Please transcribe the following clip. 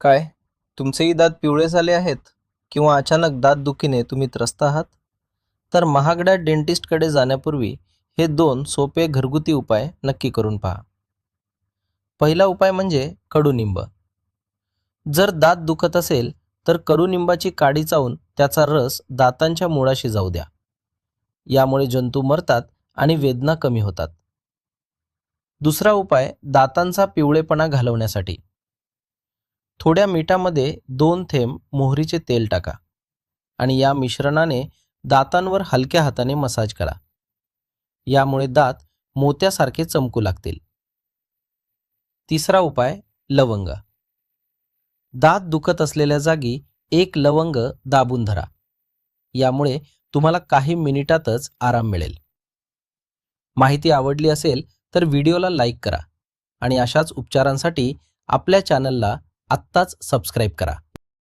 काय तुमचेही दात पिवळे झाले आहेत किंवा अचानक दात दुखीने तुम्ही त्रस्त आहात? तर महागड्या डेंटिस्टकडे जाण्यापूर्वी हे दोन सोपे घरगुती उपाय नक्की करून पहा. पहिला उपाय म्हणजे कडुनिंब. जर दात दुखत असेल तर कडुनिंबाची काडी चावून त्याचा रस दातांच्या मुळाशी जाऊ द्या. यामुळे जंतू मरतात आणि वेदना कमी होतात. दुसरा उपाय दातांचा पिवळेपणा घालवण्यासाठी. थोड्या मिठामध्ये 2 थेंब मोहरीचे तेल टाका आणि या मिश्रणाने दातांवर हलक्या हाताने मसाज करा. यामुळे दात मोत्यासारखे चमकू लागतील. तिसरा उपाय लवंग. दात दुखत असलेल्या जागी एक लवंग दाबून धरा. यामुळे तुम्हाला काही मिनिटातच आराम मिळेल. माहिती आवडली असेल तर व्हिडिओला लाईक करा आणि अशाच उपचारांसाठी आपल्या चॅनलला आत्ताच सबस्क्राईब करा.